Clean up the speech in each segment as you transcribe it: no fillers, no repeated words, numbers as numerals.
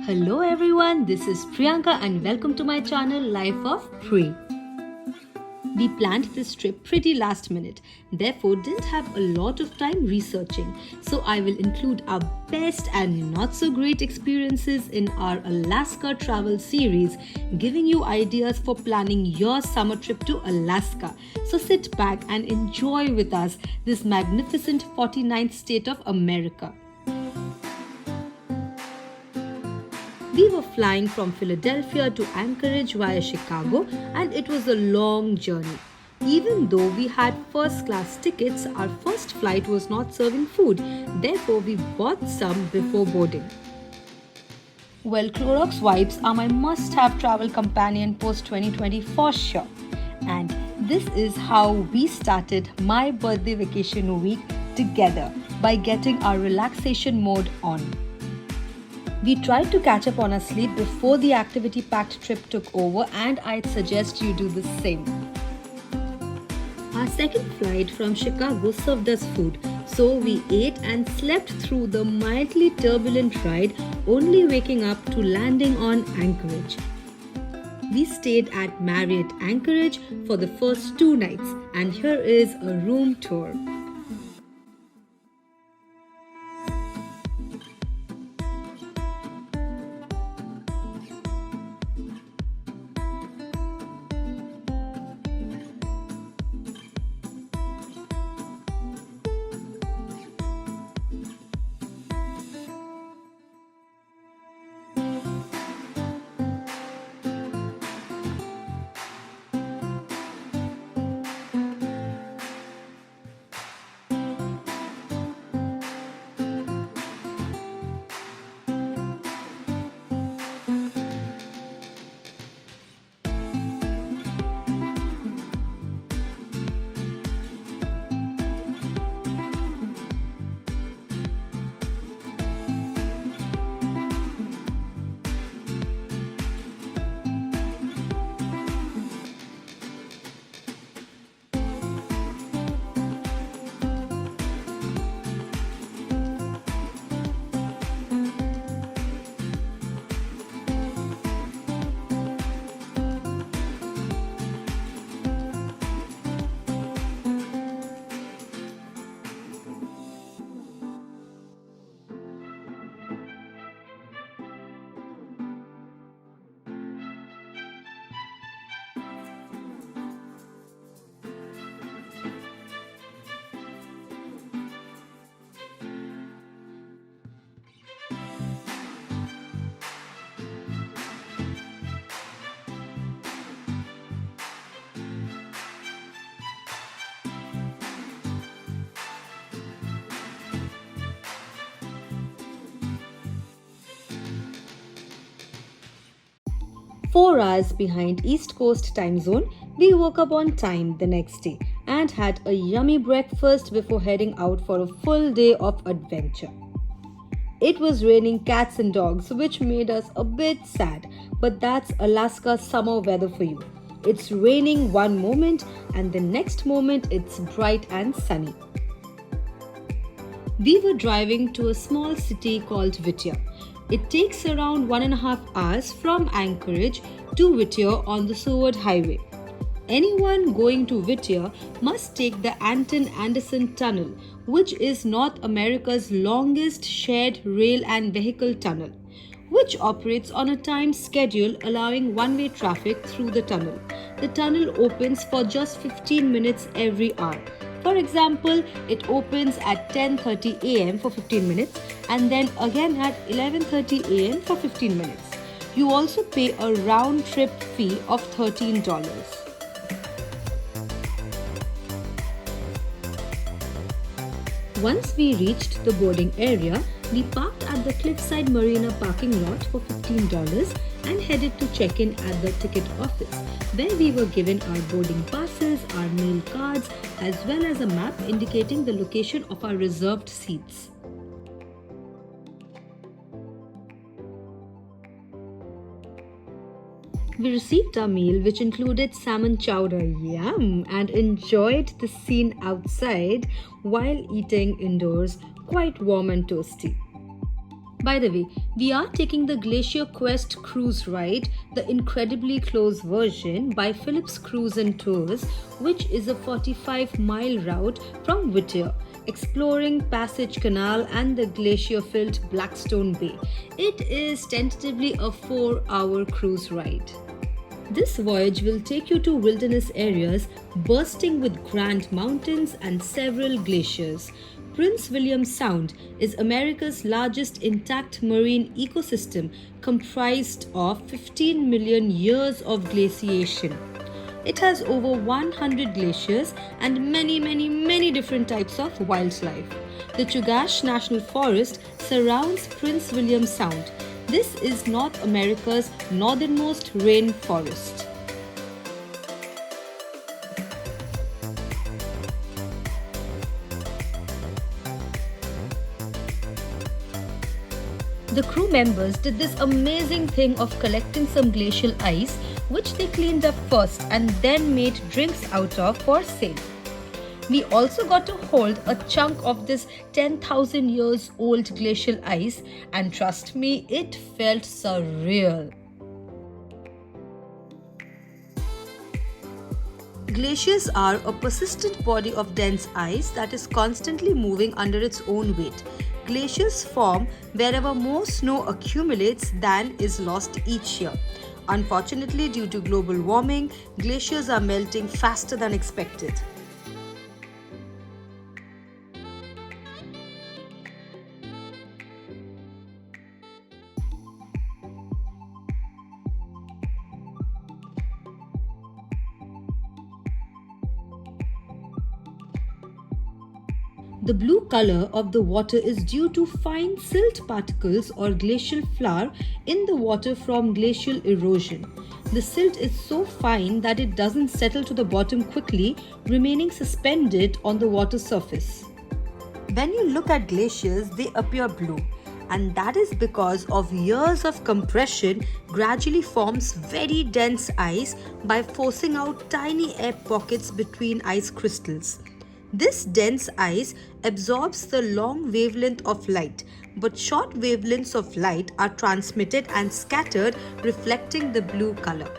Hello everyone, this is Priyanka and welcome to my channel Life of Pri. We planned this trip pretty last minute, therefore didn't have a lot of time researching. So I will include our best and not so great experiences in our Alaska travel series, giving you ideas for planning your summer trip to Alaska. So sit back and enjoy with us this magnificent 49th state of America. We were flying from Philadelphia to Anchorage via Chicago, and it was a long journey. Even though we had first class tickets, our first flight was not serving food, therefore, we bought some before boarding. Well, Clorox wipes are my must have travel companion post 2020 for sure. And this is how we started my birthday vacation week together by getting our relaxation mode on. We tried to catch up on our sleep before the activity-packed trip took over, and I'd suggest you do the same. Our second flight from Chicago served us food, so we ate and slept through the mildly turbulent ride, only waking up to landing on Anchorage. We stayed at Marriott Anchorage for the first 2 nights, and here is a room tour. Four hours behind East Coast time zone, we woke up on time the next day and had a yummy breakfast before heading out for a full day of adventure. It was raining cats and dogs, which made us a bit sad, but that's Alaska summer weather for you. It's raining one moment and the next moment it's bright and sunny. We were driving to a small city called Whittier. It takes around 1.5 hours from Anchorage to Whittier on the Seward Highway. Anyone going to Whittier must take the Anton-Anderson Tunnel, which is North America's longest shared rail and vehicle tunnel, which operates on a timed schedule allowing one-way traffic through the tunnel. The tunnel opens for just 15 minutes every hour. For example, it opens at 10:30 a.m. for 15 minutes and then again at 11:30 a.m. for 15 minutes. You also pay a round-trip fee of $13. Once we reached the boarding area, we parked at the Cliffside Marina parking lot for $15 and headed to check-in at the ticket office, where we were given our boarding passes, our meal cards, as well as a map indicating the location of our reserved seats. We received our meal, which included salmon chowder, yum, and enjoyed the scene outside while eating indoors, quite warm and toasty. By the way, we are taking the Glacier Quest cruise ride, the incredibly close version by Phillips Cruise and Tours, which is a 45-mile route from Whittier, exploring Passage Canal and the glacier-filled Blackstone Bay. It is tentatively a 4-hour cruise ride. This voyage will take you to wilderness areas bursting with grand mountains and several glaciers. Prince William Sound is America's largest intact marine ecosystem comprised of 15 million years of glaciation. It has over 100 glaciers and many different types of wildlife. The Chugach National Forest surrounds Prince William Sound. This is North America's northernmost rainforest. The crew members did this amazing thing of collecting some glacial ice, which they cleaned up first and then made drinks out of for sale. We also got to hold a chunk of this 10,000 years old glacial ice, and trust me, it felt surreal. Glaciers are a persistent body of dense ice that is constantly moving under its own weight. Glaciers form wherever more snow accumulates than is lost each year. Unfortunately, due to global warming, glaciers are melting faster than expected. The blue color of the water is due to fine silt particles or glacial flour in the water from glacial erosion. The silt is so fine that it doesn't settle to the bottom quickly, remaining suspended on the water surface. When you look at glaciers, they appear blue, and that is because of years of compression gradually forms very dense ice by forcing out tiny air pockets between ice crystals. This dense ice absorbs the long wavelength of light, but short wavelengths of light are transmitted and scattered, reflecting the blue color.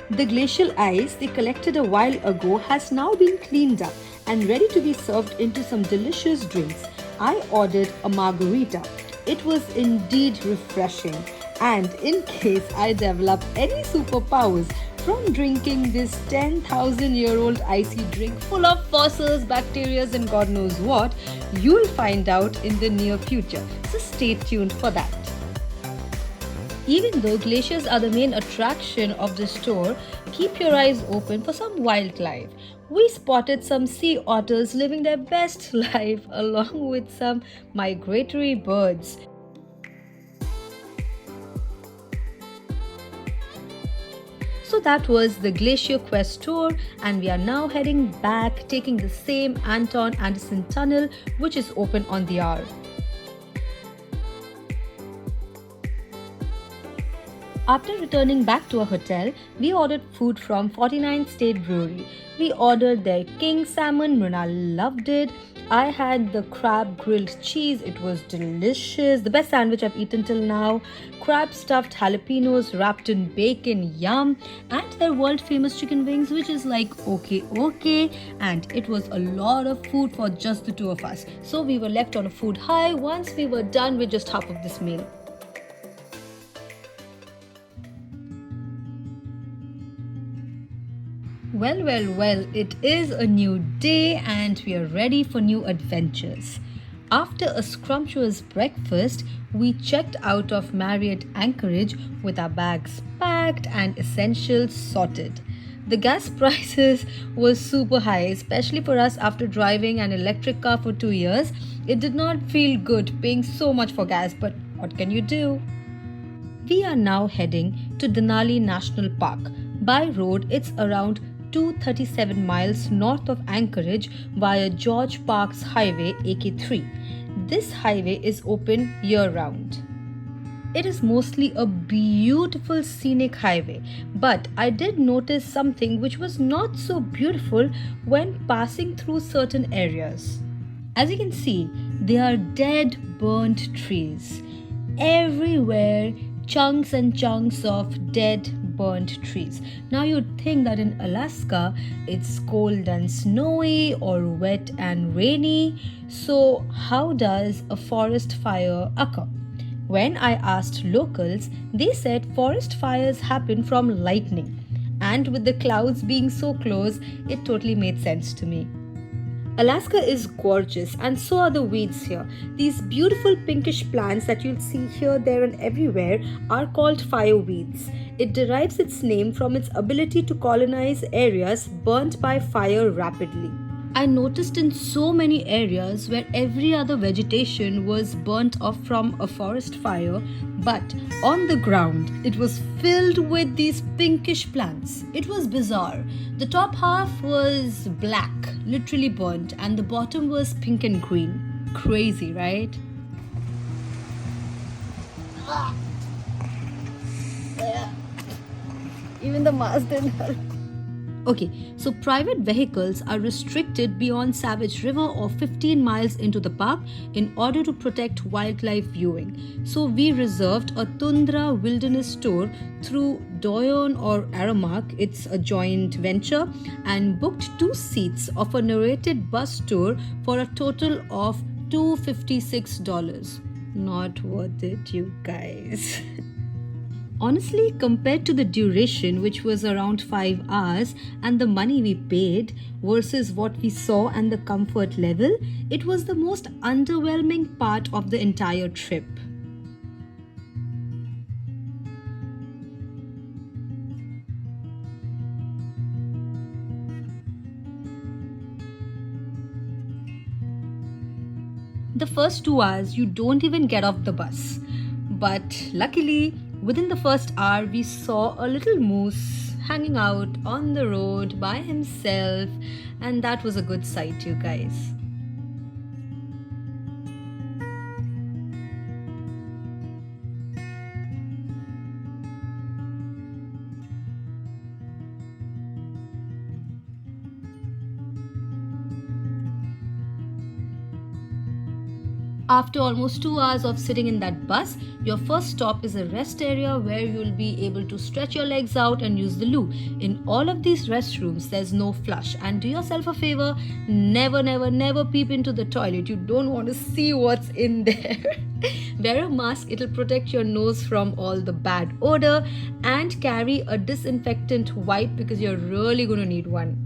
The glacial ice they collected a while ago has now been cleaned up and ready to be served into some delicious drinks. I ordered a margarita. It was indeed refreshing, and in case I develop any superpowers from drinking this 10,000-year-old icy drink full of fossils, bacteria, and God knows what, you'll find out in the near future. So stay tuned for that. Even though glaciers are the main attraction of the store, keep your eyes open for some wildlife. We spotted some sea otters living their best life along with some migratory birds. So that was the Glacier Quest tour, and we are now heading back, taking the same Anton Anderson tunnel, which is open on the hour. After returning back to our hotel, we ordered food from 49th State Brewery. We ordered their king salmon. Mrinal loved it. I had the crab grilled cheese. It was delicious. The best sandwich I've eaten till now. Crab stuffed jalapenos wrapped in bacon. Yum. And their world famous chicken wings, which is like okay. And it was a lot of food for just the two of us. So we were left on a food high once we were done with just half of this meal. Well, it is a new day and we are ready for new adventures. After a scrumptious breakfast, we checked out of Marriott Anchorage with our bags packed and essentials sorted. The gas prices were super high, especially for us after driving an electric car for 2 years. It did not feel good paying so much for gas, but what can you do? We are now heading to Denali National Park. By road, it's around 237 miles north of Anchorage via George Parks Highway AK3. This highway is open year-round. It is mostly a beautiful scenic highway, but I did notice something which was not so beautiful when passing through certain areas. As you can see, They are dead, burnt trees. Everywhere, chunks and chunks of dead, burnt trees. Now you'd think that in Alaska it's cold and snowy or wet and rainy. So, how does a forest fire occur? When I asked locals, they said forest fires happen from lightning. And with the clouds being so close, it totally made sense to me. Alaska is gorgeous, and so are the weeds here. These beautiful pinkish plants that you'll see here, there, and everywhere are called fireweeds. It derives its name from its ability to colonize areas burnt by fire rapidly. I noticed in so many areas where every other vegetation was burnt off from a forest fire, but on the ground it was filled with these pinkish plants. It was bizarre. The top half was black, literally burnt, and the bottom was pink and green. Crazy, right? Even the mask didn't help. Okay, so private vehicles are restricted beyond Savage River or 15 miles into the park in order to protect wildlife viewing. So we reserved a Tundra wilderness tour through Doyon or Aramark, it's a joint venture, and booked 2 seats of a narrated bus tour for a total of $256. Not worth it, you guys. Honestly, compared to the duration, which was around 5 hours, and the money we paid versus what we saw and the comfort level, it was the most underwhelming part of the entire trip. The first 2 hours, you don't even get off the bus. But luckily, within the first hour, we saw a little moose hanging out on the road by himself, and that was a good sight, you guys. After almost 2 hours of sitting in that bus, your first stop is a rest area where you'll be able to stretch your legs out and use the loo. In all of these restrooms, there's no flush. And do yourself a favor, never peep into the toilet. You don't want to see what's in there. Wear a mask, it'll protect your nose from all the bad odor, and carry a disinfectant wipe because you're really going to need one.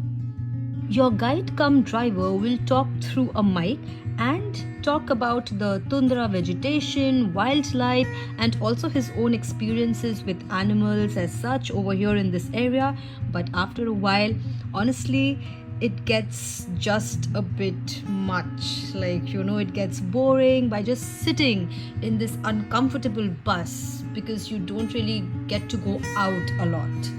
Your guide cum driver will talk through a mic and talk about the tundra vegetation, wildlife, and also his own experiences with animals as such over here in this area. But after a while, honestly, it gets just a bit much. It gets boring by just sitting in this uncomfortable bus because you don't really get to go out a lot.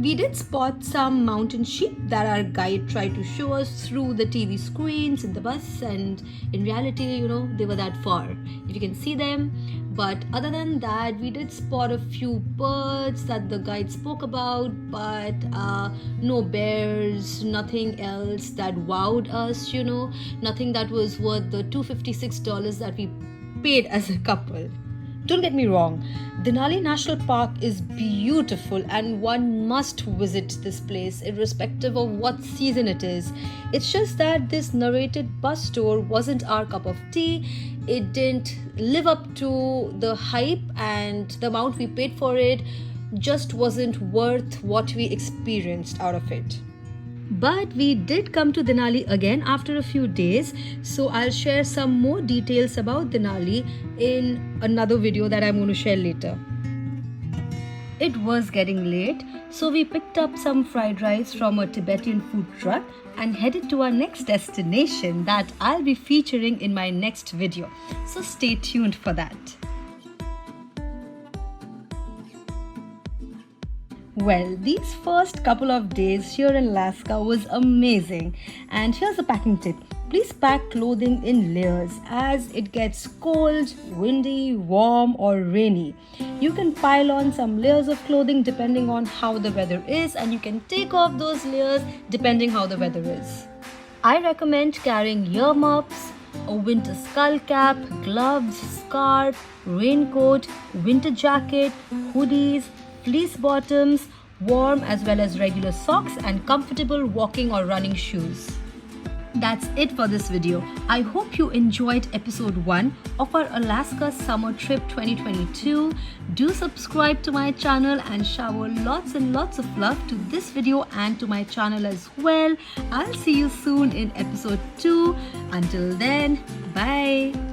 We did spot some mountain sheep that our guide tried to show us through the TV screens in the bus, and in reality, they were that far. If you can see them. But other than that, we did spot a few birds that the guide spoke about, but no bears, nothing else that wowed us, nothing that was worth the $256 that we paid as a couple. Don't get me wrong, Denali National Park is beautiful and one must visit this place irrespective of what season it is. It's just that this narrated bus tour wasn't our cup of tea. It didn't live up to the hype, and the amount we paid for it just wasn't worth what we experienced out of it. But we did come to Denali again after a few days, so I'll share some more details about Denali in another video that I'm going to share later. It was getting late, so we picked up some fried rice from a Tibetan food truck and headed to our next destination that I'll be featuring in my next video. So stay tuned for that. Well, these first couple of days here in Alaska was amazing. And here's a packing tip. Please pack clothing in layers as it gets cold, windy, warm or rainy. You can pile on some layers of clothing depending on how the weather is, and you can take off those layers depending how the weather is. I recommend carrying earmuffs, A winter skull cap, gloves, scarf, raincoat, winter jacket, hoodies, fleece bottoms, warm as well as regular socks, and comfortable walking or running shoes. That's it for this video. I hope you enjoyed episode 1 of our Alaska summer trip 2022. Do subscribe to my channel and shower lots and lots of love to this video and to my channel as well. I'll see you soon in episode 2. Until then, bye.